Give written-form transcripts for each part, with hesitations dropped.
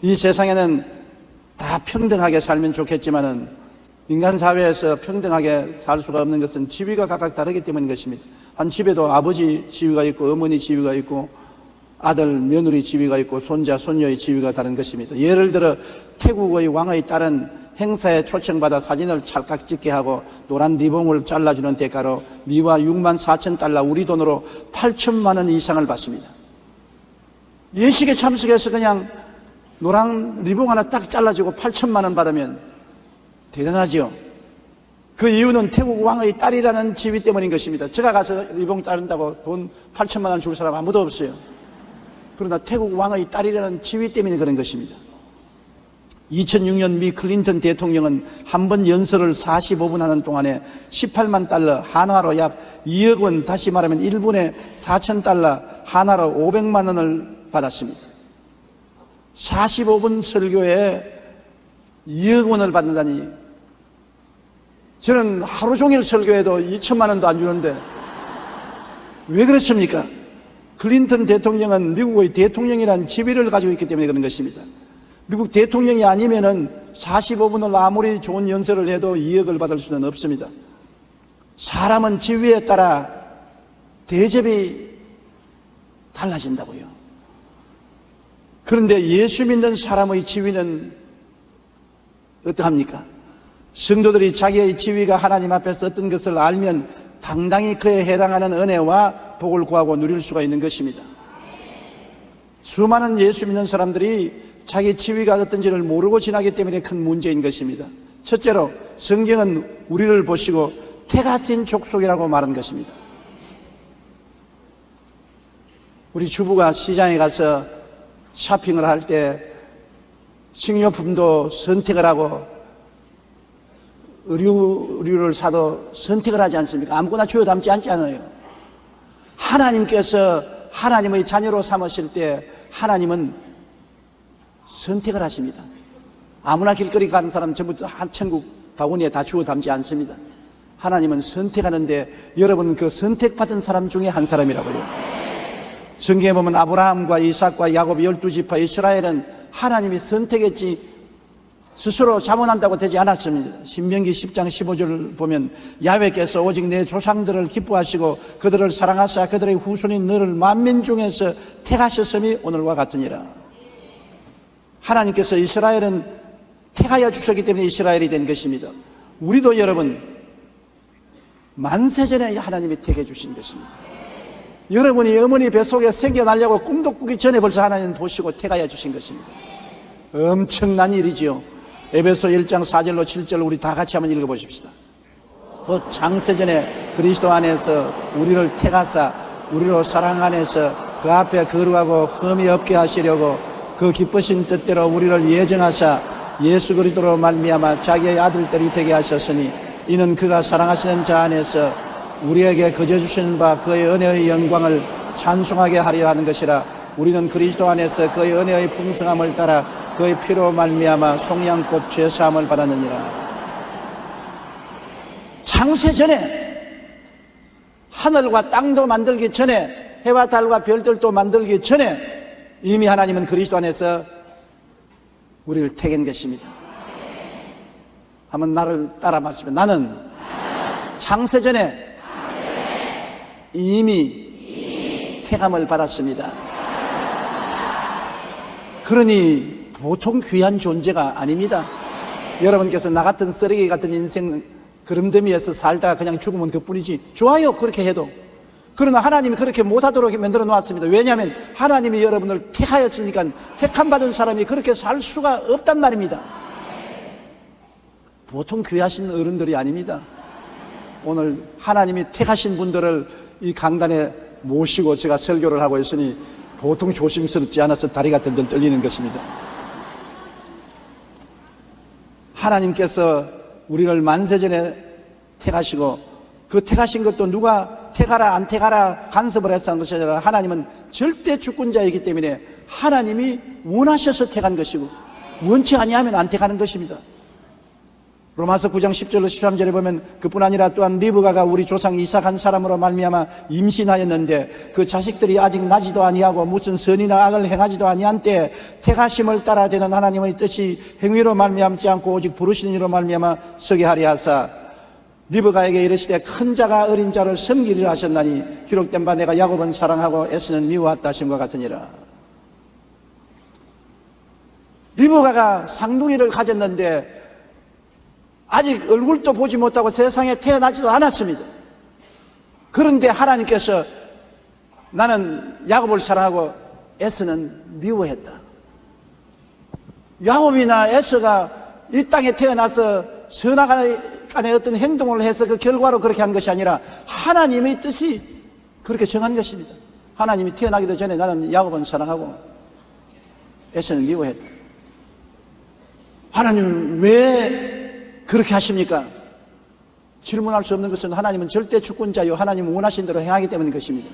이 세상에는 다 평등하게 살면 좋겠지만은 인간 사회에서 평등하게 살 수가 없는 것은 지위가 각각 다르기 때문인 것입니다. 한 집에도 아버지 지위가 있고 어머니 지위가 있고 아들, 며느리 지위가 있고 손자, 손녀의 지위가 다른 것입니다. 예를 들어 태국의 왕의 딸은 행사에 초청받아 사진을 찰칵 찍게 하고 노란 리본을 잘라주는 대가로 미화 6만 4천 달러, 우리 돈으로 8천만 원 이상을 받습니다. 예식에 참석해서 그냥 노란 리본 하나 딱 잘라주고 8천만 원 받으면 대단하죠. 그 이유는 태국 왕의 딸이라는 지위 때문인 것입니다. 제가 가서 리본 자른다고 돈 8천만 원 줄 사람 아무도 없어요. 그러나 태국 왕의 딸이라는 지위 때문에 그런 것입니다. 2006년 미 클린턴 대통령은 한 번 연설을 45분 하는 동안에 18만 달러, 한화로 약 2억 원, 다시 말하면 1분에 4천 달러, 한화로 500만 원을 받았습니다. 45분 설교에 2억 원을 받는다니, 저는 하루 종일 설교해도 2천만 원도 안 주는데 왜 그렇습니까? 클린턴 대통령은 미국의 대통령이라는 지위를 가지고 있기 때문에 그런 것입니다. 미국 대통령이 아니면은 45분을 아무리 좋은 연설을 해도 2억을 받을 수는 없습니다. 사람은 지위에 따라 대접이 달라진다고요. 그런데 예수 믿는 사람의 지위는 어떠합니까? 성도들이 자기의 지위가 하나님 앞에서 어떤 것을 알면 당당히 그에 해당하는 은혜와 복을 구하고 누릴 수가 있는 것입니다. 수많은 예수 믿는 사람들이 자기 지위가 어떤지를 모르고 지나기 때문에 큰 문제인 것입니다. 첫째로 성경은 우리를 보시고 태가신 족속이라고 말한 것입니다. 우리 주부가 시장에 가서 쇼핑을 할 때 식료품도 선택을 하고 의류를 사도 선택을 하지 않습니까? 아무거나 주워 담지 않잖아요. 하나님께서 하나님의 자녀로 삼으실 때 하나님은 선택을 하십니다. 아무나 길거리 가는 사람 전부 한 천국 바구니에 다 주워 담지 않습니다. 하나님은 선택하는데 여러분 그 선택받은 사람 중에 한 사람이라고요. 성경에 보면 아브라함과 이삭과 야곱 12지파 이스라엘은 하나님이 선택했지 스스로 자문한다고 되지 않았습니다. 신명기 10장 15절을 보면 야훼께서 오직 내 조상들을 기뻐하시고 그들을 사랑하사 그들의 후손인 너를 만민 중에서 택하셨음이 오늘과 같으니라. 하나님께서 이스라엘은 택하여 주셨기 때문에 이스라엘이 된 것입니다. 우리도 여러분 만세전에 하나님이 택해 주신 것입니다. 여러분이 어머니 뱃속에 생겨나려고 꿈도 꾸기 전에 벌써 하나님 보시고 택하여 주신 것입니다. 엄청난 일이지요. 에베소 1장 4절로 7절 우리 다 같이 한번 읽어보십시다. 창세전에 그리스도 안에서 우리를 택하사 우리로 사랑 안에서 그 앞에 거룩하고 흠이 없게 하시려고 그 기쁘신 뜻대로 우리를 예정하사 예수 그리스도로 말미암아 자기의 아들들이 되게 하셨으니 이는 그가 사랑하시는 자 안에서 우리에게 거저 주시는 바 그의 은혜의 영광을 찬송하게 하려 하는 것이라. 우리는 그리스도 안에서 그의 은혜의 풍성함을 따라 그의 피로 말미암아 속량곧 죄사함을 받았느니라. 창세전에 하늘과 땅도 만들기 전에 해와 달과 별들도 만들기 전에 이미 하나님은 그리스도 안에서 우리를 택한 것입니다. 한번 나를 따라 말씀해. 나는 창세전에 이미 택함을 받았습니다. 그러니 보통 귀한 존재가 아닙니다. 여러분께서 나 같은 쓰레기 같은 인생 그름더미에서 살다가 그냥 죽으면 그뿐이지. 좋아요, 그렇게 해도. 그러나 하나님이 그렇게 못하도록 만들어 놓았습니다. 왜냐하면 하나님이 여러분을 택하였으니까 택함 받은 사람이 그렇게 살 수가 없단 말입니다. 보통 귀하신 어른들이 아닙니다. 오늘 하나님이 택하신 분들을 이 강단에 모시고 제가 설교를 하고 있으니 보통 조심스럽지 않아서 다리가 덜덜 떨리는 것입니다. 하나님께서 우리를 만세전에 택하시고 그 택하신 것도 누가 택하라 안 택하라 간섭을 해서 한 것이 아니라 하나님은 절대 주권자이기 때문에 하나님이 원하셔서 택한 것이고 원치 아니하면 안 택하는 것입니다. 로마서 9장 10절로 13절에 보면 그뿐 아니라 또한 리브가가 우리 조상 이삭 한 사람으로 말미암아 임신하였는데 그 자식들이 아직 나지도 아니하고 무슨 선이나 악을 행하지도 아니한 때에 택하심을 따라 되는 하나님의 뜻이 행위로 말미암지 않고 오직 부르시는 이로 말미암아 서게 하리 하사 리브가에게 이르시되 큰 자가 어린 자를 섬기리라 하셨나니 기록된 바 내가 야곱은 사랑하고 에서는 미워하다 하심과 같으니라. 리브가가 쌍둥이를 가졌는데 아직 얼굴도 보지 못하고 세상에 태어나지도 않았습니다. 그런데 하나님께서 나는 야곱을 사랑하고 에서는 미워했다. 야곱이나 에서가 이 땅에 태어나서 선악간의 어떤 행동을 해서 그 결과로 그렇게 한 것이 아니라 하나님의 뜻이 그렇게 정한 것입니다. 하나님이 태어나기도 전에 나는 야곱은 사랑하고 에서는 미워했다. 하나님 왜 그렇게 하십니까? 질문할 수 없는 것은 하나님은 절대 주권자요 하나님은 원하신 대로 행하기 때문인 것입니다.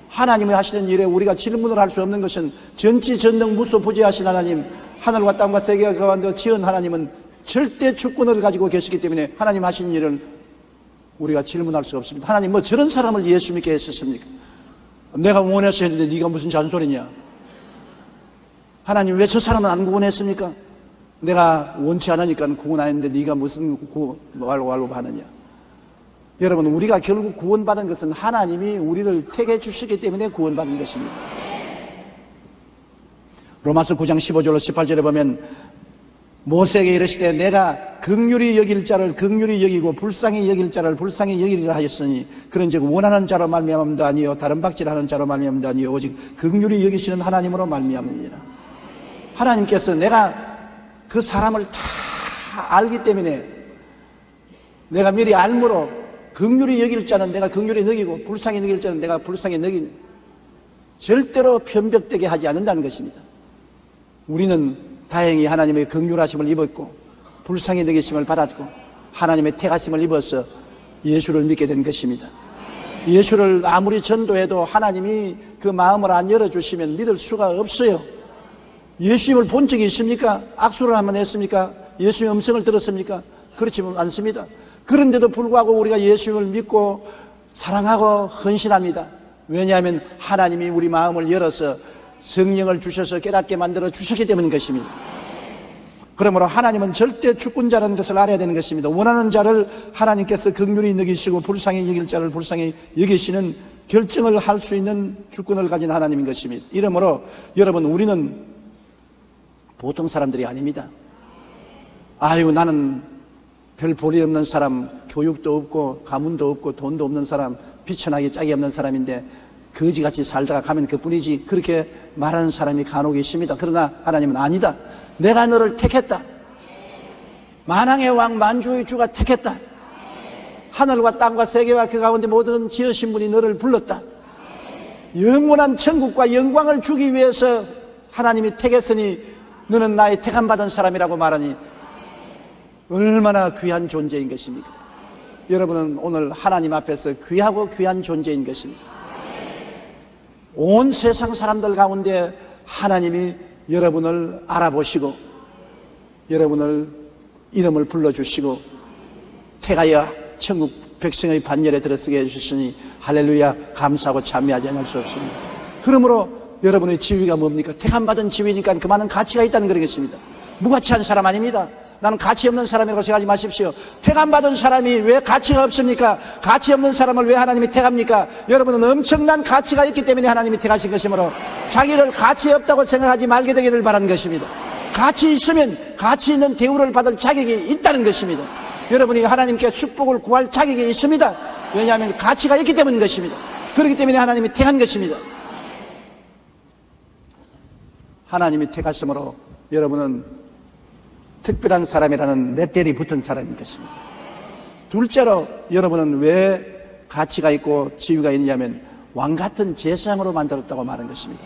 하나님이 하시는 일에 우리가 질문을 할 수 없는 것은 전지전능 무소부지하신 하나님, 하늘과 땅과 세계가 가운데 지은 하나님은 절대 주권을 가지고 계시기 때문에 하나님 하신 일을 우리가 질문할 수 없습니다. 하나님 뭐 저런 사람을 예수 믿게 했었습니까? 내가 원해서 했는데 네가 무슨 잔소리냐? 하나님 왜 저 사람은 안 구원했습니까? 내가 원치 않으니까 구원 안 했는데 네가 무슨 말로 하느냐. 여러분 우리가 결국 구원받은 것은 하나님이 우리를 택해 주시기 때문에 구원받은 것입니다. 로마서 9장 15절로 18절에 보면 모세에게 이르시되 내가 긍휼히 여길 자를 긍휼히 여기고 불쌍히 여길 자를 불쌍히 여기리라 하였으니 그런즉 원하는 자로 말미암음도 아니요 다른 박질하는 자로 말미암음도 아니요 오직 긍휼히 여기시는 하나님으로 말미암으니라. 하나님께서 내가 그 사람을 다 알기 때문에 내가 미리 알므로 긍휼히 여길 자는 내가 긍휼히 여기고 불쌍히 여길 자는 내가 불쌍히 여기니 절대로 편벽되게 하지 않는다는 것입니다. 우리는 다행히 하나님의 긍휼하심을 입었고 불쌍히 여기심을 받았고 하나님의 택하심을 입어서 예수를 믿게 된 것입니다. 예수를 아무리 전도해도 하나님이 그 마음을 안 열어주시면 믿을 수가 없어요. 예수님을 본 적이 있습니까? 악수를 한번 했습니까? 예수님의 음성을 들었습니까? 그렇지 않습니다. 그런데도 불구하고 우리가 예수님을 믿고 사랑하고 헌신합니다. 왜냐하면 하나님이 우리 마음을 열어서 성령을 주셔서 깨닫게 만들어 주셨기 때문인 것입니다. 그러므로 하나님은 절대 주권자라는 것을 알아야 되는 것입니다. 원하는 자를 하나님께서 긍휼히 여기시고 불쌍히 여길 자를 불쌍히 여기시는 결정을 할 수 있는 주권을 가진 하나님인 것입니다. 이러므로 여러분 우리는 보통 사람들이 아닙니다. 아유 나는 별 볼이 없는 사람, 교육도 없고 가문도 없고 돈도 없는 사람, 비천하게 짝이 없는 사람인데 거지같이 살다가 가면 그뿐이지 그렇게 말하는 사람이 간혹 있습니다. 그러나 하나님은 아니다. 내가 너를 택했다. 만왕의 왕 만주의 주가 택했다. 하늘과 땅과 세계와 그 가운데 모든 지으신 분이 너를 불렀다. 영원한 천국과 영광을 주기 위해서 하나님이 택했으니 너는 나의 택함받은 사람이라고 말하니 얼마나 귀한 존재인 것입니까? 여러분은 오늘 하나님 앞에서 귀하고 귀한 존재인 것입니다. 온 세상 사람들 가운데 하나님이 여러분을 알아보시고 여러분을 이름을 불러주시고 택하여 천국 백성의 반열에 들어서게 해주셨으니 할렐루야 감사하고 찬미하지 않을 수 없습니다. 그러므로 여러분의 지위가 뭡니까? 택함받은 지위니까 그 많은 가치가 있다는 그러겠습니다. 무가치한 사람 아닙니다. 나는 가치 없는 사람이라고 생각하지 마십시오. 택함받은 사람이 왜 가치가 없습니까? 가치 없는 사람을 왜 하나님이 택합니까? 여러분은 엄청난 가치가 있기 때문에 하나님이 택하신 것이므로 자기를 가치 없다고 생각하지 말게 되기를 바라는 것입니다. 가치 있으면 가치 있는 대우를 받을 자격이 있다는 것입니다. 여러분이 하나님께 축복을 구할 자격이 있습니다. 왜냐하면 가치가 있기 때문인 것입니다. 그렇기 때문에 하나님이 택한 것입니다. 하나님이 택하심으로 여러분은 특별한 사람이라는 레벨이 붙은 사람인 것입니다. 둘째로 여러분은 왜 가치가 있고 지위가 있냐면 왕같은 제사장으로 만들었다고 말한 것입니다.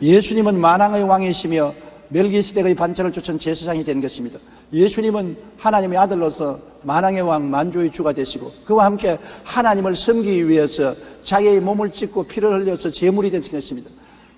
예수님은 만왕의 왕이시며 멜기세덱의 반차를 쫓은 제사장이 된 것입니다. 예수님은 하나님의 아들로서 만왕의 왕 만주의 주가 되시고 그와 함께 하나님을 섬기기 위해서 자기의 몸을 찢고 피를 흘려서 제물이 된 것입니다.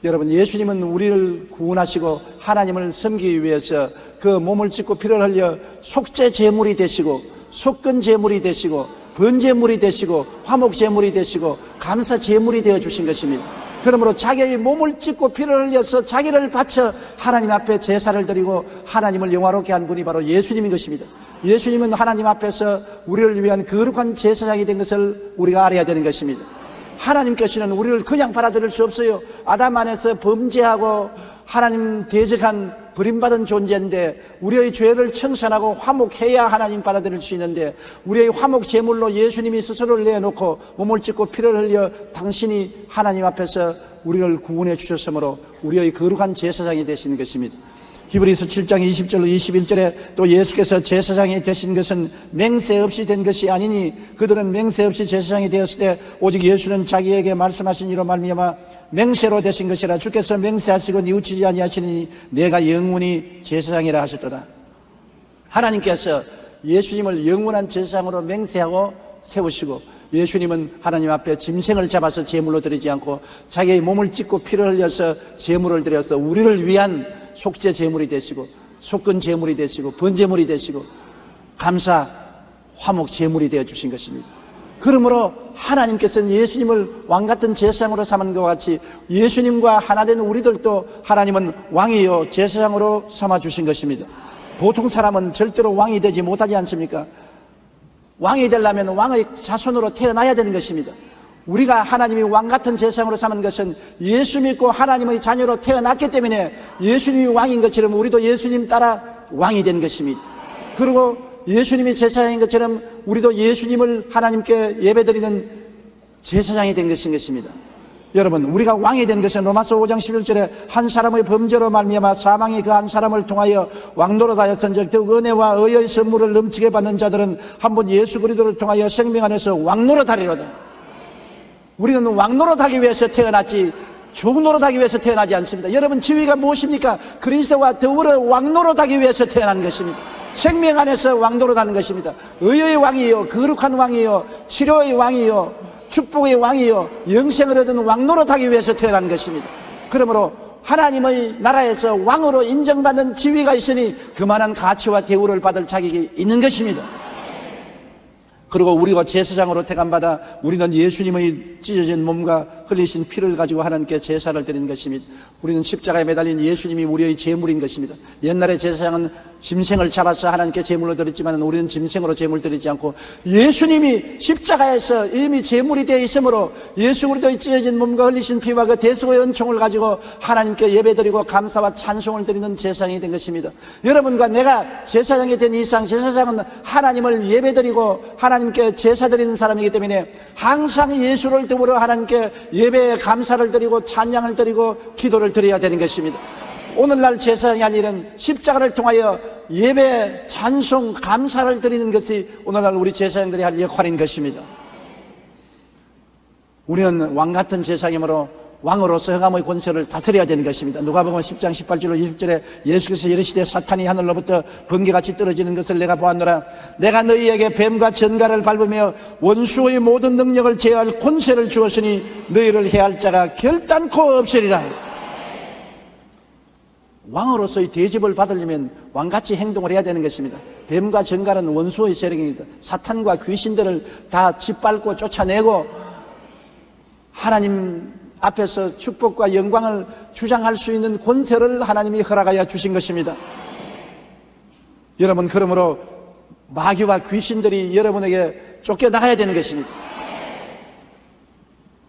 여러분, 예수님은 우리를 구원하시고 하나님을 섬기기 위해서 그 몸을 찢고 피를 흘려 속죄 제물이 되시고 속건 제물이 되시고 번제물이 되시고 화목 제물이 되시고 감사 제물이 되어 주신 것입니다. 그러므로 자기의 몸을 찢고 피를 흘려서 자기를 바쳐 하나님 앞에 제사를 드리고 하나님을 영화롭게 한 분이 바로 예수님인 것입니다. 예수님은 하나님 앞에서 우리를 위한 거룩한 제사장이 된 것을 우리가 알아야 되는 것입니다. 하나님께서는 우리를 그냥 받아들일 수 없어요. 아담 안에서 범죄하고 하나님 대적한 버림받은 존재인데 우리의 죄를 청산하고 화목해야 하나님 받아들일 수 있는데 우리의 화목 제물로 예수님이 스스로를 내놓고 몸을 찢고 피를 흘려 당신이 하나님 앞에서 우리를 구원해 주셨으므로 우리의 거룩한 제사장이 되시는 것입니다. 히브리서 7장 20절로 21절에 또 예수께서 제사장이 되신 것은 맹세 없이 된 것이 아니니 그들은 맹세 없이 제사장이 되었을 때 오직 예수는 자기에게 말씀하신 이로 말미암아 맹세로 되신 것이라 주께서 맹세하시고 뉘우치지 아니하시니 내가 영원히 제사장이라 하셨도다. 하나님께서 예수님을 영원한 제사장으로 맹세하고 세우시고 예수님은 하나님 앞에 짐승을 잡아서 제물로 드리지 않고 자기의 몸을 찢고 피를 흘려서 제물을 드려서 우리를 위한 속죄 제물이 되시고 속건 제물이 되시고 번제물이 되시고 감사 화목 제물이 되어 주신 것입니다. 그러므로 하나님께서는 예수님을 왕같은 제사장으로 삼은 것 같이 예수님과 하나 된 우리들도 하나님은 왕이요 제사장으로 삼아 주신 것입니다. 보통 사람은 절대로 왕이 되지 못하지 않습니까? 왕이 되려면 왕의 자손으로 태어나야 되는 것입니다. 우리가 하나님이 왕같은 제사장으로 삼은 것은 예수 믿고 하나님의 자녀로 태어났기 때문에 예수님이 왕인 것처럼 우리도 예수님 따라 왕이 된 것입니다. 그리고 예수님이 제사장인 것처럼 우리도 예수님을 하나님께 예배드리는 제사장이 된 것인 것입니다. 여러분, 우리가 왕이 된 것은 로마서 5장 11절에 한 사람의 범죄로 말미암아 사망이 그 한 사람을 통하여 왕노릇하였은즉 더욱 은혜와 의의 선물을 넘치게 받는 자들은 한번 예수 그리스도를 통하여 생명 안에서 왕노릇하리로다. 우리는 왕노릇하기 위해서 태어났지 종노릇하기 위해서 태어나지 않습니다. 여러분, 지위가 무엇입니까? 그리스도와 더불어 왕노릇하기 위해서 태어난 것입니다. 생명 안에서 왕노릇하는 것입니다. 의의 왕이요 거룩한 왕이요 치료의 왕이요 축복의 왕이요 영생을 얻은 왕노릇하기 위해서 태어난 것입니다. 그러므로 하나님의 나라에서 왕으로 인정받는 지위가 있으니 그만한 가치와 대우를 받을 자격이 있는 것입니다. 그리고 우리가 제사장으로 택함받아 우리는 예수님의 찢어진 몸과 흘리신 피를 가지고 하나님께 제사를 드리는 것입니다. 우리는 십자가에 매달린 예수님이 우리의 제물인 것입니다. 옛날에 제사장은 짐승을 잡아서 하나님께 제물로 드렸지만 우리는 짐승으로 제물 드리지 않고 예수님이 십자가에서 이미 제물이 되어 있으므로 예수 그리스도의 찢어진 몸과 흘리신 피와 그 대속의 은총을 가지고 하나님께 예배드리고 감사와 찬송을 드리는 제사장이 된 것입니다. 여러분과 내가 제사장이 된 이상 제사장은 하나님을 예배드리고 하나님께 제사 드리는 사람이기 때문에 항상 예수를 더불어 하나님께 예배에 감사를 드리고 찬양을 드리고 기도를 드려야 되는 것입니다. 오늘날 제사장이 할 일은 십자가를 통하여 예배, 찬송, 감사를 드리는 것이 오늘날 우리 제사장들이 할 역할인 것입니다. 우리는 왕같은 제사장이므로 왕으로서 흑암의 권세를 다스려야 되는 것입니다. 누가복음 10장 18절로 20절에 예수께서 이르시되 사탄이 하늘로부터 번개같이 떨어지는 것을 내가 보았노라. 내가 너희에게 뱀과 전갈을 밟으며 원수의 모든 능력을 제어할 권세를 주었으니 너희를 해할 자가 결단코 없으리라. 왕으로서의 대접을 받으려면 왕같이 행동을 해야 되는 것입니다. 뱀과 전갈은 원수의 세력입니다. 사탄과 귀신들을 다 짓밟고 쫓아내고 하나님 앞에서 축복과 영광을 주장할 수 있는 권세를 하나님이 허락하여 주신 것입니다. 여러분, 그러므로 마귀와 귀신들이 여러분에게 쫓겨나가야 되는 것입니다.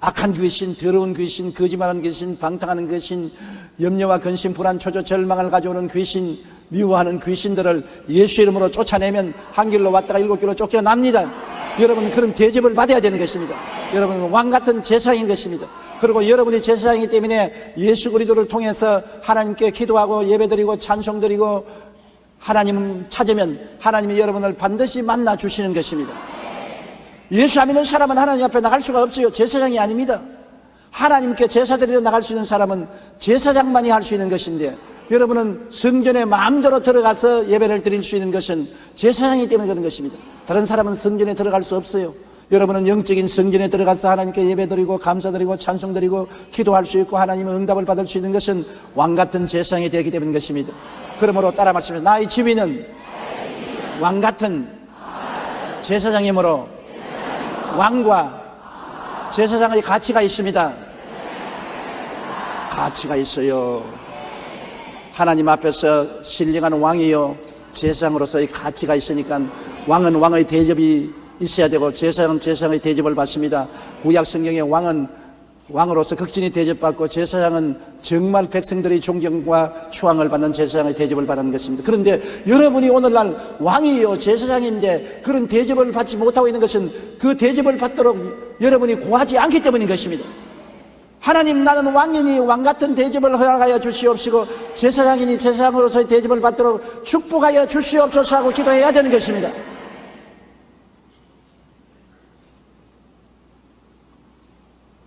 악한 귀신, 더러운 귀신, 거짓말하는 귀신, 방탕하는 귀신, 염려와 근심, 불안, 초조, 절망을 가져오는 귀신, 미워하는 귀신들을 예수 이름으로 쫓아내면 한 길로 왔다가 일곱 길로 쫓겨납니다. 여러분, 그런 대접을 받아야 되는 것입니다. 여러분은 왕같은 제사장인 것입니다. 그리고 여러분이 제사장이기 때문에 예수 그리스도를 통해서 하나님께 기도하고 예배드리고 찬송드리고 하나님 찾으면 하나님이 여러분을 반드시 만나 주시는 것입니다. 예수 안 믿는 사람은 하나님 앞에 나갈 수가 없어요. 제사장이 아닙니다. 하나님께 제사드리러 나갈 수 있는 사람은 제사장만이 할 수 있는 것인데 여러분은 성전에 마음대로 들어가서 예배를 드릴 수 있는 것은 제사장이기 때문에 그런 것입니다. 다른 사람은 성전에 들어갈 수 없어요. 여러분은 영적인 성전에 들어가서 하나님께 예배드리고 감사드리고 찬송드리고 기도할 수 있고 하나님의 응답을 받을 수 있는 것은 왕같은 제사장이 되기 때문인 것입니다. 그러므로 따라 말씀합니다. 나의 지위는 왕같은 제사장이므로 왕과 제사장의 가치가 있습니다. 가치가 있어요. 하나님 앞에서 신령한 왕이요 제사장으로서의 가치가 있으니까 왕은 왕의 대접이 있어야 되고 제사장은 제사장의 대접을 받습니다. 구약 성경의 왕은 왕으로서 극진히 대접받고 제사장은 정말 백성들의 존경과 추앙을 받는 제사장의 대접을 받는 것입니다. 그런데 여러분이 오늘날 왕이요 제사장인데 그런 대접을 받지 못하고 있는 것은 그 대접을 받도록 여러분이 구하지 않기 때문인 것입니다. 하나님, 나는 왕이니 왕같은 대접을 허락하여 주시옵시고 제사장이니 제사장으로서의 대접을 받도록 축복하여 주시옵소서 하고 기도해야 되는 것입니다.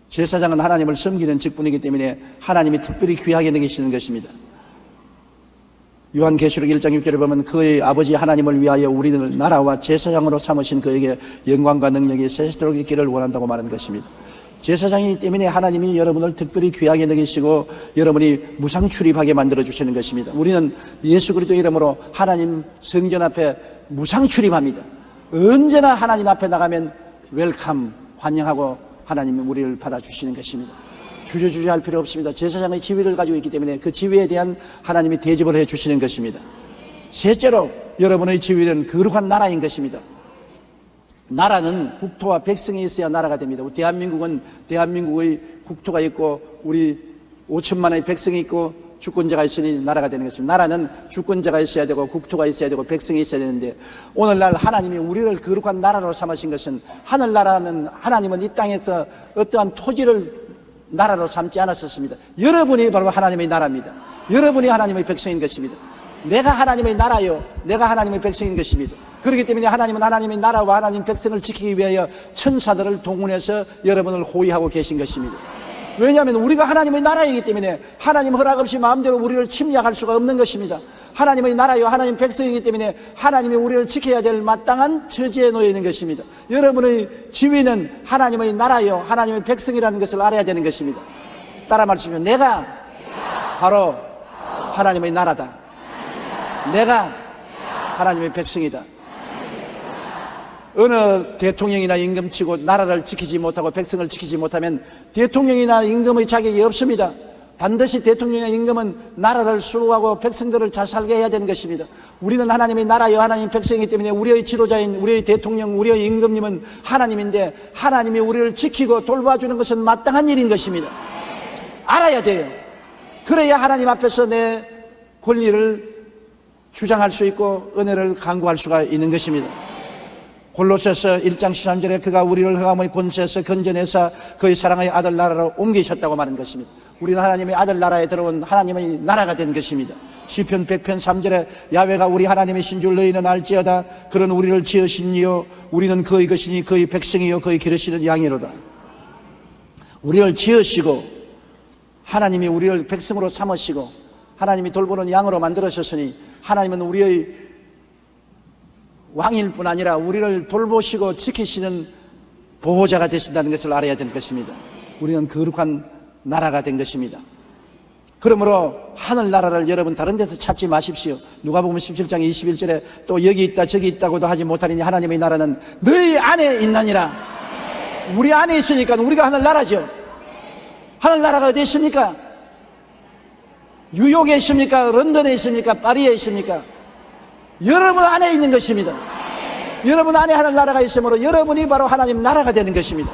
제사장은 하나님을 섬기는 직분이기 때문에 하나님이 특별히 귀하게 여기시는 것입니다. 요한계시록 1장 6절에 보면 그의 아버지 하나님을 위하여 우리를 나라와 제사장으로 삼으신 그에게 영광과 능력이 세세토록 있기를 원한다고 말하는 것입니다. 제사장이기 때문에 하나님이 여러분을 특별히 귀하게 여기시고 여러분이 무상 출입하게 만들어 주시는 것입니다. 우리는 예수 그리스도 이름으로 하나님 성전 앞에 무상 출입합니다. 언제나 하나님 앞에 나가면 웰컴, 환영하고 하나님이 우리를 받아주시는 것입니다. 주저할 필요 없습니다. 제사장의 지위를 가지고 있기 때문에 그 지위에 대한 하나님이 대접을 해주시는 것입니다. 셋째로 여러분의 지위는 거룩한 나라인 것입니다. 나라는 국토와 백성이 있어야 나라가 됩니다. 대한민국은 대한민국의 국토가 있고 우리 5천만의 백성이 있고 주권자가 있으니 나라가 되는 것입니다. 나라는 주권자가 있어야 되고 국토가 있어야 되고 백성이 있어야 되는데 오늘날 하나님이 우리를 거룩한 나라로 삼으신 것은 하늘나라는 하나님은 이 땅에서 어떠한 토지를 나라로 삼지 않았었습니다. 여러분이 바로 하나님의 나라입니다. 여러분이 하나님의 백성인 것입니다. 내가 하나님의 나라요 내가 하나님의 백성인 것입니다. 그렇기 때문에 하나님은 하나님의 나라와 하나님 백성을 지키기 위하여 천사들을 동원해서 여러분을 호위하고 계신 것입니다. 왜냐하면 우리가 하나님의 나라이기 때문에 하나님 허락 없이 마음대로 우리를 침략할 수가 없는 것입니다. 하나님의 나라요 하나님 백성이기 때문에 하나님이 우리를 지켜야 될 마땅한 처지에 놓여 있는 것입니다. 여러분의 지위는 하나님의 나라요 하나님의 백성이라는 것을 알아야 되는 것입니다. 따라 말씀하시면 내가 바로 하나님의 나라다. 내가 하나님의 백성이다. 어느 대통령이나 임금치고 나라를 지키지 못하고 백성을 지키지 못하면 대통령이나 임금의 자격이 없습니다. 반드시 대통령이나 임금은 나라를 수호하고 백성들을 잘 살게 해야 되는 것입니다. 우리는 하나님의 나라여 하나님 백성이기 때문에 우리의 지도자인 우리의 대통령 우리의 임금님은 하나님인데 하나님이 우리를 지키고 돌봐주는 것은 마땅한 일인 것입니다. 알아야 돼요. 그래야 하나님 앞에서 내 권리를 주장할 수 있고 은혜를 강구할 수가 있는 것입니다. 골로새서 1장 13절에 그가 우리를 흑암의 권세에서 건져내사 그의 사랑의 아들 나라로 옮기셨다고 말한 것입니다. 우리는 하나님의 아들 나라에 들어온 하나님의 나라가 된 것입니다. 시편 100편 3절에 야훼가 우리 하나님이신 줄 너희는 알지어다. 그런 우리를 지으신 이요 우리는 그의 것이니 그의 백성이요 그의 기르시는 양이로다. 우리를 지으시고 하나님이 우리를 백성으로 삼으시고 하나님이 돌보는 양으로 만들어주셨으니 하나님은 우리의 왕일 뿐 아니라 우리를 돌보시고 지키시는 보호자가 되신다는 것을 알아야 될 것입니다. 우리는 거룩한 나라가 된 것입니다. 그러므로 하늘나라를 여러분 다른 데서 찾지 마십시오. 누가복음 17장 21절에 또 여기 있다 저기 있다고도 하지 못하니 하나님의 나라는 너희 안에 있느니라. 우리 안에 있으니까 우리가 하늘나라죠. 하늘나라가 어디 있습니까? 뉴욕에 있습니까? 런던에 있습니까? 파리에 있습니까? 여러분 안에 있는 것입니다. 여러분 안에 하늘나라가 있으므로 여러분이 바로 하나님 나라가 되는 것입니다.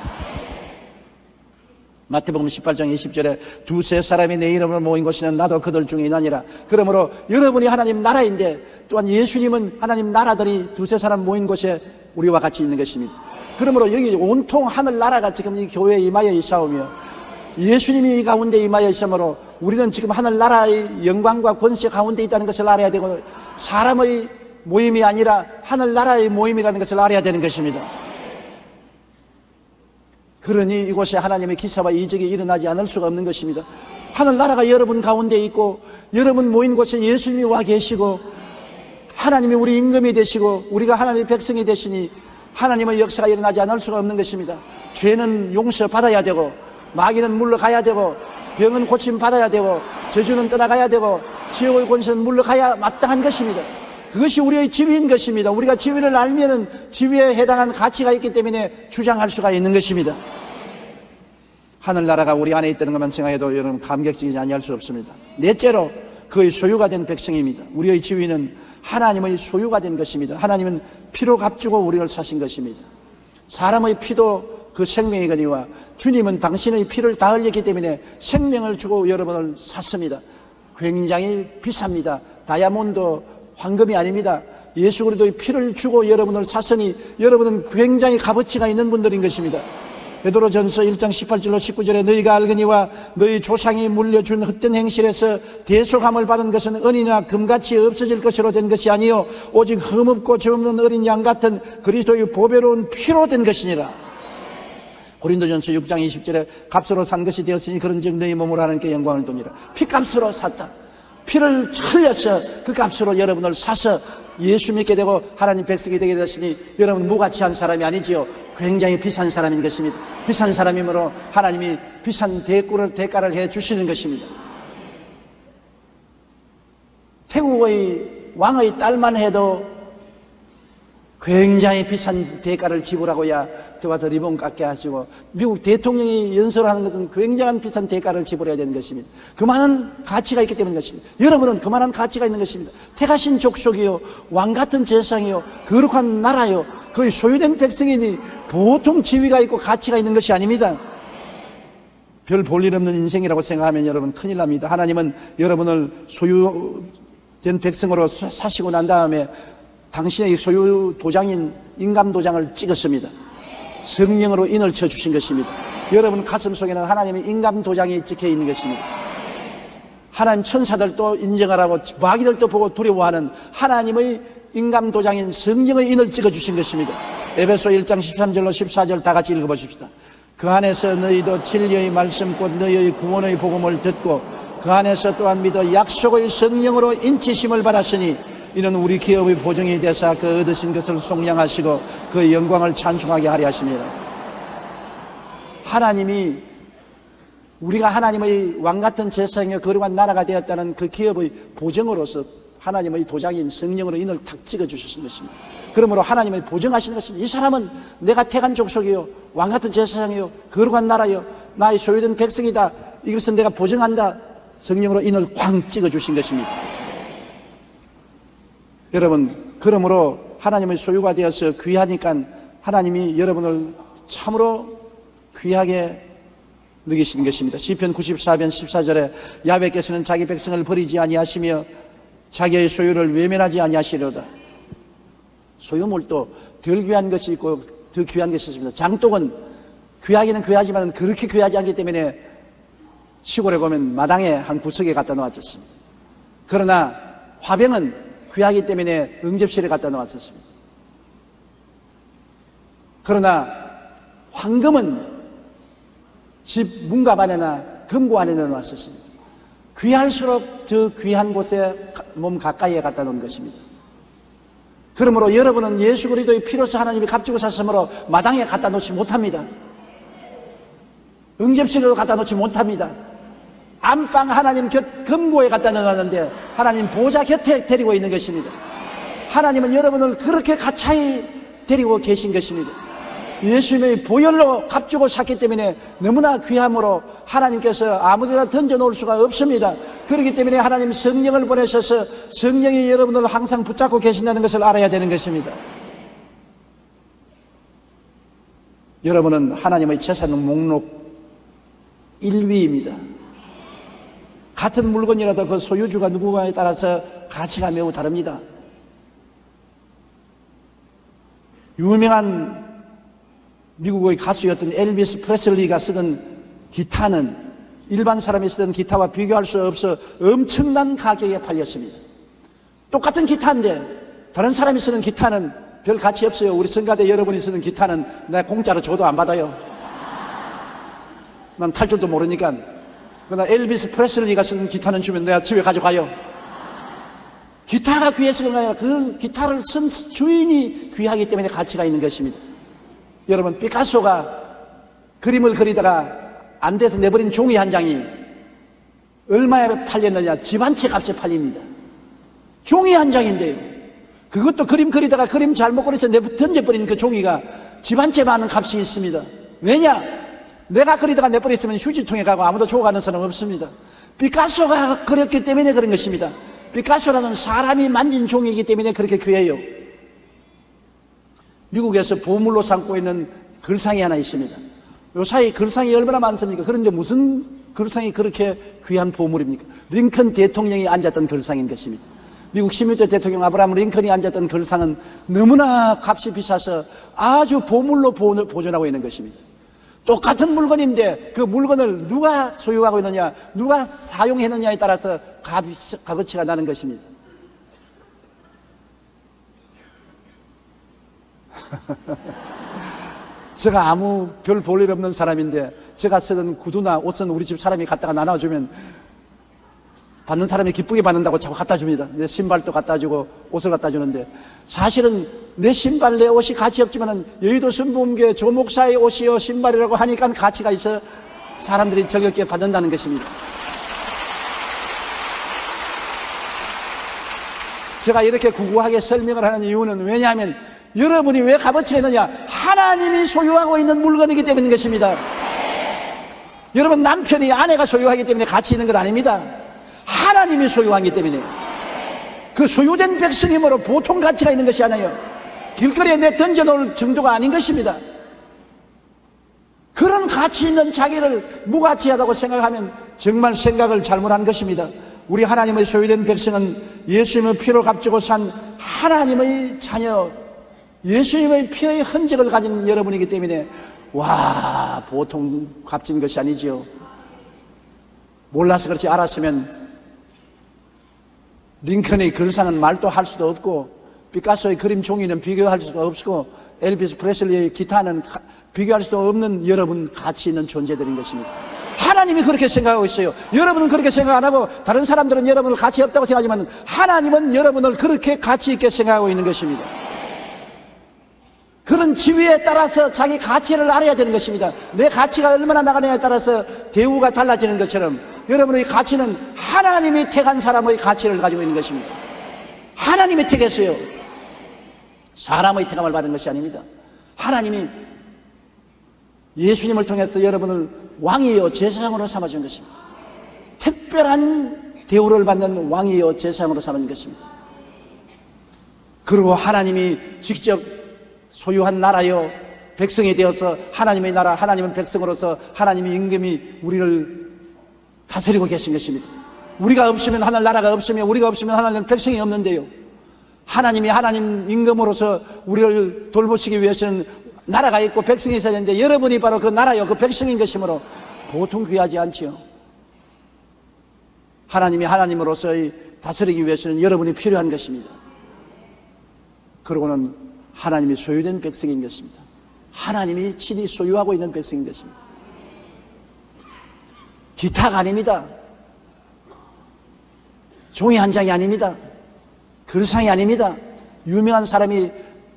마태복음 18장 20절에 두세 사람이 내 이름으로 모인 곳에는 나도 그들 중에 있느니라. 그러므로 여러분이 하나님 나라인데 또한 예수님은 하나님 나라들이 두세 사람 모인 곳에 우리와 같이 있는 것입니다. 그러므로 여기 온통 하늘나라가 지금 이 교회에 임하여 있사오며 예수님이 이 가운데 임하여 있으므로 우리는 지금 하늘나라의 영광과 권세 가운데 있다는 것을 알아야 되고 사람의 모임이 아니라 하늘나라의 모임이라는 것을 알아야 되는 것입니다. 그러니 이곳에 하나님의 기사와 이적이 일어나지 않을 수가 없는 것입니다. 하늘나라가 여러분 가운데 있고 여러분 모인 곳에 예수님이 와 계시고 하나님이 우리 임금이 되시고 우리가 하나님의 백성이 되시니 하나님의 역사가 일어나지 않을 수가 없는 것입니다. 죄는 용서받아야 되고, 마귀는 물러가야 되고, 병은 고침받아야 되고, 저주는 떠나가야 되고, 지옥의 권세는 물러가야 마땅한 것입니다. 그것이 우리의 지위인 것입니다. 우리가 지위를 알면은 지위에 해당한 가치가 있기 때문에 주장할 수가 있는 것입니다. 하늘나라가 우리 안에 있다는 것만 생각해도 여러분 감격적이지 아니할 수 없습니다. 넷째로 그의 소유가 된 백성입니다. 우리의 지위는 하나님의 소유가 된 것입니다. 하나님은 피로 값주고 우리를 사신 것입니다. 사람의 피도 그 생명이거니와 주님은 당신의 피를 다 흘렸기 때문에 생명을 주고 여러분을 샀습니다. 굉장히 비쌉니다. 다이아몬드, 황금이 아닙니다. 예수 그리스도의 피를 주고 여러분을 샀으니 여러분은 굉장히 값어치가 있는 분들인 것입니다. 베드로전서 1장 18절로 19절에 너희가 알거니와 너희 조상이 물려준 헛된 행실에서 대속함을 받은 것은 은이나 금같이 없어질 것으로 된 것이 아니요 오직 흠없고 죄없는 어린 양 같은 그리스도의 보배로운 피로 된 것이니라. 고린도전서 6장 20절에 값으로 산 것이 되었으니 그런즉 너희 몸으로 하나님께 영광을 돌리라. 피값으로 샀다. 피를 흘려서 그 값으로 여러분을 사서 예수 믿게 되고 하나님 백성이 되게 되었으니 여러분 무가치한 사람이 아니지요. 굉장히 비싼 사람인 것입니다. 비싼 사람이므로 하나님이 비싼 대가를 해 주시는 것입니다. 태국의 왕의 딸만 해도 굉장히 비싼 대가를 지불하고야 들어와서 리본 깎게 하시고, 미국 대통령이 연설하는 것은 굉장한 비싼 대가를 지불해야 되는 것입니다. 그만한 가치가 있기 때문인 것입니다. 여러분은 그만한 가치가 있는 것입니다. 택하신 족속이요 왕같은 재상이요 거룩한 나라요 거의 소유된 백성이니 보통 지위가 있고 가치가 있는 것이 아닙니다. 별 볼 일 없는 인생이라고 생각하면 여러분 큰일 납니다. 하나님은 여러분을 소유된 백성으로 사시고 난 다음에 당신의 소유 도장인 인감 도장을 찍었습니다. 성령으로 인을 쳐주신 것입니다. 여러분 가슴 속에는 하나님의 인감 도장이 찍혀 있는 것입니다. 하나님 천사들도 인정하라고 마귀들도 보고 두려워하는 하나님의 인감 도장인 성령의 인을 찍어주신 것입니다. 에베소 1장 13절로 14절 다 같이 읽어보십시다. 그 안에서 너희도 진리의 말씀 곧 너희의 구원의 복음을 듣고 그 안에서 또한 믿어 약속의 성령으로 인치심을 받았으니 이는 우리 기업의 보증이 되사 그 얻으신 것을 속량하시고 그 영광을 찬송하게 하려 하십니다. 하나님이 우리가 하나님의 왕같은 재성이여 거룩한 나라가 되었다는 그 기업의 보증으로서 하나님의 도장인 성령으로 인을 탁 찍어주신 것입니다. 그러므로 하나님의 보증하시는 것입니다. 이 사람은 내가 택한 족속이요 왕같은 재성이요 거룩한 나라요 나의 소유된 백성이다. 이것은 내가 보증한다. 성령으로 인을 쾅 찍어주신 것입니다. 여러분, 그러므로 하나님의 소유가 되어서 귀하니까 하나님이 여러분을 참으로 귀하게 느끼시는 것입니다. 시편 94편 14절에 야훼께서는 자기 백성을 버리지 아니하시며 자기의 소유를 외면하지 아니하시려다. 소유물도 덜 귀한 것이 있고 더 귀한 것이 있습니다. 장독은 귀하기는 귀하지만 그렇게 귀하지 않기 때문에 시골에 보면 마당에 한 구석에 갖다 놓았었습니다. 그러나 화병은 귀하기 때문에 응접실에 갖다 놓았었습니다. 그러나 황금은 집 문갑 안에나 금고 안에 넣어놨었습니다. 귀할수록 더 귀한 곳에 몸 가까이에 갖다 놓은 것입니다. 그러므로 여러분은 예수 그리스도의 피로서 하나님이 값주고 샀으므로 마당에 갖다 놓지 못합니다. 응접실에도 갖다 놓지 못합니다. 안방 하나님 곁 금고에 갖다 넣어놨는데 하나님 보좌 곁에 데리고 있는 것입니다. 하나님은 여러분을 그렇게 가차히 데리고 계신 것입니다. 예수님의 보혈로 값주고 샀기 때문에 너무나 귀함으로 하나님께서 아무데나 던져놓을 수가 없습니다. 그렇기 때문에 하나님 성령을 보내셔서 성령이 여러분을 항상 붙잡고 계신다는 것을 알아야 되는 것입니다. 여러분은 하나님의 재산 목록 1위입니다. 같은 물건이라도 그 소유주가 누구냐에 따라서 가치가 매우 다릅니다. 유명한 미국의 가수였던 엘비스 프레슬리가 쓰던 기타는 일반 사람이 쓰던 기타와 비교할 수 없어 엄청난 가격에 팔렸습니다. 똑같은 기타인데 다른 사람이 쓰는 기타는 별 가치 없어요. 우리 성가대 여러분이 쓰는 기타는 내가 공짜로 줘도 안 받아요. 난 탈 줄도 모르니까. 그러나 엘비스 프레슬리가 쓰는 기타는 주면 내가 집에 가져가요. 기타가 귀해서 그런 게 아니라 그 기타를 쓴 주인이 귀하기 때문에 가치가 있는 것입니다. 여러분, 피카소가 그림을 그리다가 안 돼서 내버린 종이 한 장이 얼마에 팔렸느냐? 집 한 채 값에 팔립니다. 종이 한 장인데요. 그것도 그림 그리다가 그림 잘못 그려서 던져버린 그 종이가 집 한 채 많은 값이 있습니다. 왜냐? 내가 그리다가 내버렸으면 휴지통에 가고 아무도 좋아하는 사람 없습니다. 피카소가 그렸기 때문에 그런 것입니다. 피카소라는 사람이 만진 종이기 때문에 그렇게 귀해요. 미국에서 보물로 삼고 있는 글상이 하나 있습니다. 요사이 글상이 얼마나 많습니까? 그런데 무슨 글상이 그렇게 귀한 보물입니까? 링컨 대통령이 앉았던 글상인 것입니다. 미국 16대 대통령 아브라함 링컨이 앉았던 글상은 너무나 값이 비싸서 아주 보물로 보존하고 있는 것입니다. 똑같은 물건인데 그 물건을 누가 소유하고 있느냐, 누가 사용했느냐에 따라서 값어치가 나는 것입니다. 제가 아무 별 볼 일 없는 사람인데 제가 쓰던 구두나 옷은 우리 집 사람이 갖다가 나눠주면 받는 사람이 기쁘게 받는다고 자꾸 갖다 줍니다. 내 신발도 갖다 주고 옷을 갖다 주는데 사실은 내 신발, 내 옷이 가치 없지만은 여의도 순복음교회 조 목사의 옷이요 신발이라고 하니까 가치가 있어 사람들이 즐겁게 받는다는 것입니다. 제가 이렇게 구구하게 설명을 하는 이유는 왜냐하면 여러분이 왜 값어치가 있느냐? 하나님이 소유하고 있는 물건이기 때문인 것입니다. 여러분, 남편이 아내가 소유하기 때문에 가치 있는 것 아닙니다. 하나님이 소유하기 때문에 그 소유된 백성이므로 보통 가치가 있는 것이 아니에요. 길거리에 내 던져놓을 정도가 아닌 것입니다. 그런 가치 있는 자기를 무가치하다고 생각하면 정말 생각을 잘못한 것입니다. 우리 하나님의 소유된 백성은 예수님의 피로 값주고 산 하나님의 자녀, 예수님의 피의 흔적을 가진 여러분이기 때문에 와, 보통 값진 것이 아니지요. 몰라서 그렇지, 알았으면 링컨의 글상은 말도 할 수도 없고 피카소의 그림 종이는 비교할 수가 없고 엘비스 프레슬리의 기타는 비교할 수도 없는 여러분 가치 있는 존재들인 것입니다. 하나님이 그렇게 생각하고 있어요. 여러분은 그렇게 생각 안 하고 다른 사람들은 여러분을 가치 없다고 생각하지만 하나님은 여러분을 그렇게 가치 있게 생각하고 있는 것입니다. 그런 지위에 따라서 자기 가치를 알아야 되는 것입니다. 내 가치가 얼마나 나가느냐에 따라서 대우가 달라지는 것처럼 여러분의 가치는 하나님이 택한 사람의 가치를 가지고 있는 것입니다. 하나님이 택했어요. 사람의 택함을 받은 것이 아닙니다. 하나님이 예수님을 통해서 여러분을 왕이요 제사장으로 삼아준 것입니다. 특별한 대우를 받는 왕이요 제사장으로 삼아준 것입니다. 그리고 하나님이 직접 소유한 나라요 백성이 되어서 하나님의 나라, 하나님의 백성으로서 하나님의 임금이 우리를 다스리고 계신 것입니다. 우리가 없으면 하늘나라가 없으며 우리가 없으면 하나님 백성이 없는데요, 하나님이 하나님 임금으로서 우리를 돌보시기 위해서는 나라가 있고 백성이 있어야 되는데 여러분이 바로 그 나라요 그 백성인 것이므로 보통 귀하지 않지요. 하나님이 하나님으로서의 다스리기 위해서는 여러분이 필요한 것입니다. 그러고는 하나님이 소유된 백성인 것입니다. 하나님이 친히 소유하고 있는 백성인 것입니다. 기타가 아닙니다. 종이 한 장이 아닙니다. 글상이 아닙니다. 유명한 사람이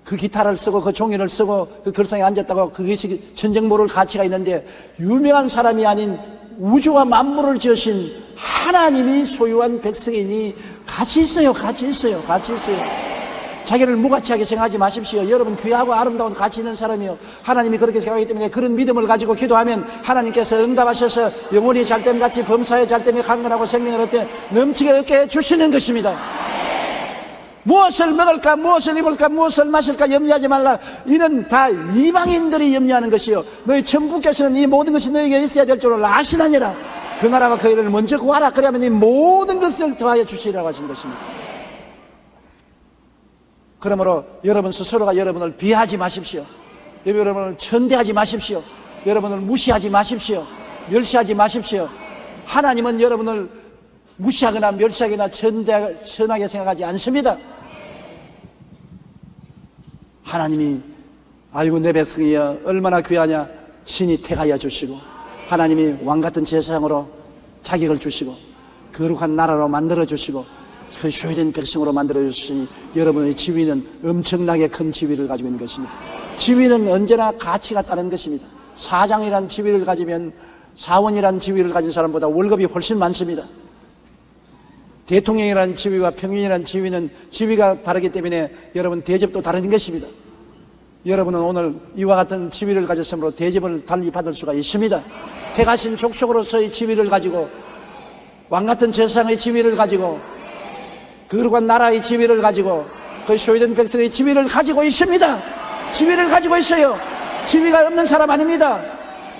그 기타를 쓰고 그 종이를 쓰고 그 글상에 앉았다고 그것이 천정 모를 가치가 있는데 유명한 사람이 아닌 우주와 만물을 지으신 하나님이 소유한 백성이니 가치 있어요. 가치 있어요. 가치 있어요. 자기를 무가치하게 생각하지 마십시오. 여러분 귀하고 아름다운 가치 있는 사람이요, 하나님이 그렇게 생각하기 때문에 그런 믿음을 가지고 기도하면 하나님께서 응답하셔서 영혼이 잘됨같이 범사에 잘됨에 강건하고 생명을 얻게 넘치게 얻게 해주시는 것입니다. 무엇을 먹을까, 무엇을 입을까, 무엇을 마실까 염려하지 말라. 이는 다 이방인들이 염려하는 것이요, 너희 천부께서는 이 모든 것이 너에게 있어야 될 줄을 아시나니라. 그 나라와 그 일을 먼저 구하라. 그러면 이 모든 것을 더하여 주시리라고 하신 것입니다. 그러므로 여러분 스스로가 여러분을 비하하지 마십시오. 여러분을 천대하지 마십시오. 여러분을 무시하지 마십시오. 멸시하지 마십시오. 하나님은 여러분을 무시하거나 멸시하거나 천하게 생각하지 않습니다. 하나님이 아이고 내 백성이여 얼마나 귀하냐 친히 택하여 주시고 하나님이 왕같은 제사장으로 자격을 주시고 거룩한 나라로 만들어 주시고 그 소유된 백성으로 만들어주시니 여러분의 지위는 엄청나게 큰 지위를 가지고 있는 것입니다. 지위는 언제나 가치가 따른 것입니다. 사장이란 지위를 가지면 사원이란 지위를 가진 사람보다 월급이 훨씬 많습니다. 대통령이라는 지위와 평균이라는 지위는 지위가 다르기 때문에 여러분 대접도 다른 것입니다. 여러분은 오늘 이와 같은 지위를 가졌으므로 대접을 달리 받을 수가 있습니다. 택하신 족속으로서의 지위를 가지고 왕같은 제사장의 지위를 가지고 거룩한 나라의 지위를 가지고 그 소유된 백성의 지위를 가지고 있습니다. 지위를 가지고 있어요. 지위가 없는 사람 아닙니다.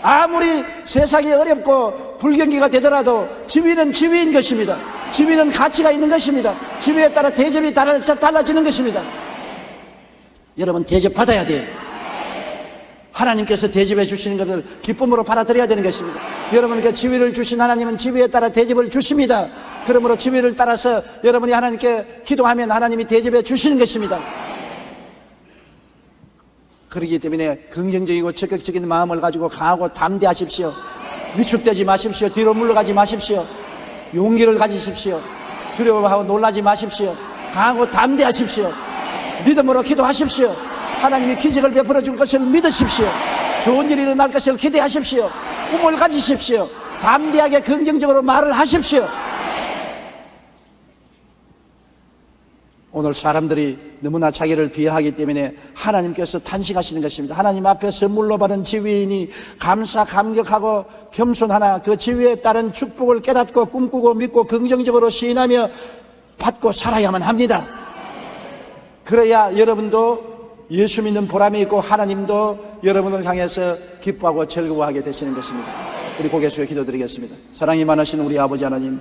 아무리 세상이 어렵고 불경기가 되더라도 지위는 지위인 것입니다. 지위는 가치가 있는 것입니다. 지위에 따라 대접이 달라지는 것입니다. 여러분 대접받아야 돼요. 하나님께서 대접해 주시는 것을 기쁨으로 받아들여야 되는 것입니다. 여러분께 지위를 주신 하나님은 지위에 따라 대접을 주십니다. 그러므로 지위를 따라서 여러분이 하나님께 기도하면 하나님이 대접해 주시는 것입니다. 그렇기 때문에 긍정적이고 적극적인 마음을 가지고 강하고 담대하십시오. 위축되지 마십시오. 뒤로 물러가지 마십시오. 용기를 가지십시오. 두려워하고 놀라지 마십시오. 강하고 담대하십시오. 믿음으로 기도하십시오. 하나님이 기적을 베풀어 줄 것을 믿으십시오. 좋은 일이 일어날 것을 기대하십시오. 꿈을 가지십시오. 담대하게 긍정적으로 말을 하십시오. 오늘 사람들이 너무나 자기를 비하하기 때문에 하나님께서 탄식하시는 것입니다. 하나님 앞에 선물로 받은 지위이니 감사 감격하고 겸손하나 그 지위에 따른 축복을 깨닫고 꿈꾸고 믿고 긍정적으로 시인하며 받고 살아야만 합니다. 그래야 여러분도 예수 믿는 보람이 있고 하나님도 여러분을 향해서 기뻐하고 즐거워하게 되시는 것입니다. 우리 고개 숙여 기도드리겠습니다. 사랑이 많으신 우리 아버지 하나님,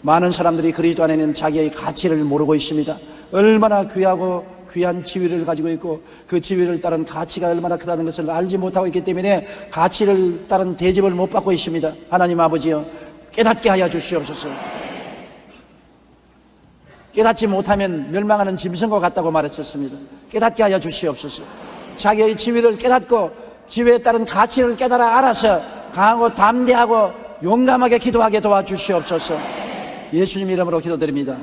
많은 사람들이 그리스도 안에는 자기의 가치를 모르고 있습니다. 얼마나 귀하고 귀한 지위를 가지고 있고 그 지위를 따른 가치가 얼마나 크다는 것을 알지 못하고 있기 때문에 가치를 따른 대접을 못 받고 있습니다. 하나님 아버지여, 깨닫게 하여 주시옵소서. 깨닫지 못하면 멸망하는 짐승과 같다고 말했었습니다. 깨닫게 하여 주시옵소서. 자기의 지위를 깨닫고 지위에 따른 가치를 깨달아 알아서 강하고 담대하고 용감하게 기도하게 도와주시옵소서. 예수님 이름으로 기도드립니다.